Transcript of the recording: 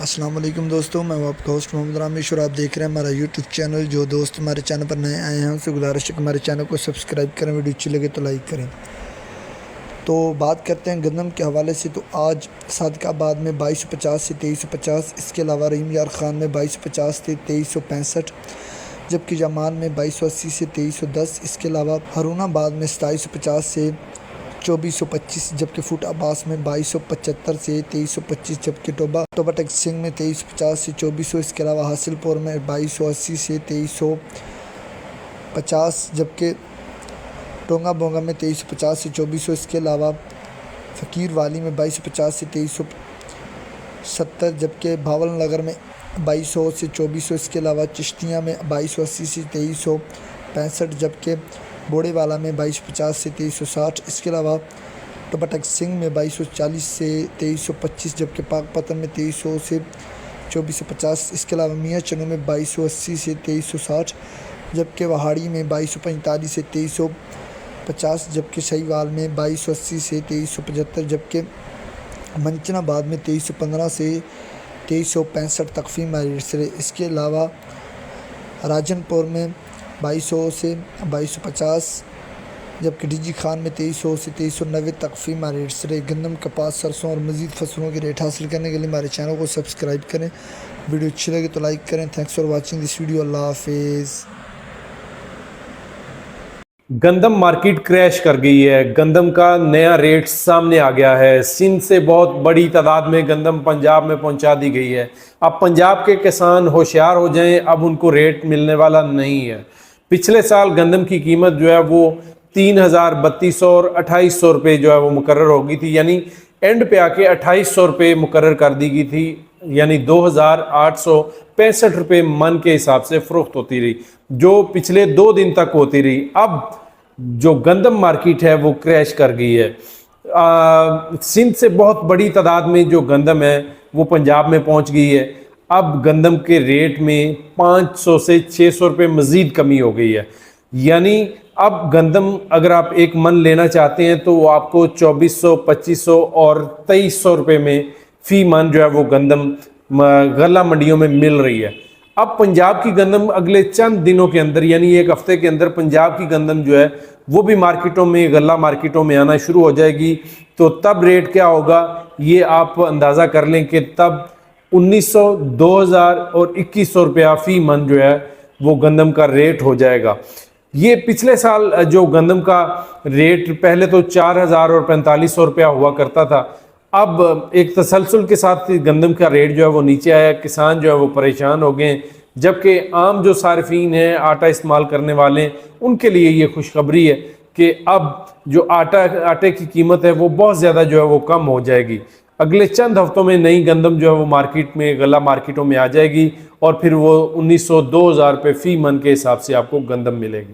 अस्सलाम वालेकुम दोस्तों, मैं हूं आपका होस्ट मोहम्मद रामेश और आप देख रहे हैं हमारा यूट्यूब चैनल। जो दोस्त हमारे चैनल पर नए आए हैं उनसे गुजारिश है कि हमारे चैनल को सब्सक्राइब करें, वीडियो अच्छी लगे तो लाइक करें। तो बात करते हैं गंदम के हवाले से। तो आज सादिकाबाद में 2250 से 2350, इसके अलावा रहीम यार ख़ान में 2250 से 2365, जबकि जमान में 2280 से 2310, इसके अलावा हारूनाबाद में 2750 से 2425, जबकि फुट अब्बास में 2275 से 2325, जबकि टोबा टेक सिंह में 2350 से 2400, इसके अलावा हासिलपुर में 2280 से 2350, जबकि टोंगा बोंगा में 2350 से 2400, इसके अलावा फ़कीर वाली में 2250 से 2370, जबकि भावल नगर में 2200 से 2400, इसके अलावा चिश्तिया में 2280 से 2365, जबकि बोड़ेवाला में 2250 से 2360, इसके अलावा टोबा टेक सिंह में 2240 से 2325, जबकि पाकपतन में 2300 से 2450, इसके अलावा मियाँ चनू में 2280 से 2360, जबकि वहाड़ी में 2245 से 2350, जबकि सहीवाल में 2280 से 2375, जबकि मंचनाबाद में 2315 से 2365 तकफीम रेट रहे। इसके अलावा राजनपुर में 2200 से 2250, जबकि डीजी खान में 2300 से 2390 तकफीम रेट्स रहे। गंदम, कपास, सरसों और मज़ीद फसलों के रेट हासिल करने के लिए हमारे चैनल को सब्सक्राइब करें, वीडियो अच्छी लगे तो लाइक करें। Thanks for watching this video. अल्लाह हाफिज़। गंदम मार्केट क्रैश कर गई है। गंदम का नया रेट सामने आ गया है। सिंध से बहुत बड़ी तादाद में गंदम पंजाब में पहुंचा दी गई है। अब पंजाब के किसान होशियार हो जाएं, अब उनको रेट मिलने वाला नहीं है। पिछले साल गंदम की कीमत जो है वो 3000, 3200 और 2800 रुपये जो है वो मुकर्रर हो गई थी, यानी एंड पे आके 2800 रुपये मुकर्रर कर दी गई थी, यानी 2865 रुपये मन के हिसाब से फरोख्त होती रही, जो पिछले 2 दिन तक होती रही। अब जो गंदम मार्केट है वो क्रैश कर गई है। सिंध से बहुत बड़ी तादाद में जो गंदम है वो पंजाब में पहुंच गई है। अब गंदम के रेट में 500 से 600 रुपये मज़ीद कमी हो गई है, यानी अब गंदम अगर आप एक मन लेना चाहते हैं तो वो आपको 2400, 2500 और 2300 रुपये में फ़ी मन जो है वो गंदम गल्ला मंडियों में मिल रही है। अब पंजाब की गंदम अगले चंद दिनों के अंदर, यानी एक हफ्ते के अंदर पंजाब की गंदम जो है वो भी मार्केटों में, गल्ला मार्केटों में आना शुरू हो जाएगी। तो तब रेट क्या होगा ये आप अंदाज़ा कर लें कि तब 1900, 2000 और 2100 रुपया फ़ी मन जो है वो गंदम का रेट हो जाएगा। ये पिछले साल जो गंदम का रेट पहले तो 4000 और 4500 रुपया हुआ करता था, अब एक तसलसल के साथ गंदम का रेट जो है वो नीचे आया। किसान जो है वो परेशान हो गए, जबकि आम जो सार्फिन हैं, आटा इस्तेमाल करने वाले हैं, उनके लिए ये खुशखबरी है कि अब जो आटे की कीमत है वो बहुत ज़्यादा जो है वो कम हो जाएगी। अगले चंद हफ्तों में नई गंदम जो है वो मार्केट में, गला मार्केटों में आ जाएगी और फिर वो 1900, 2000 रुपये फ़ी मन के हिसाब से आपको गंदम मिलेगी।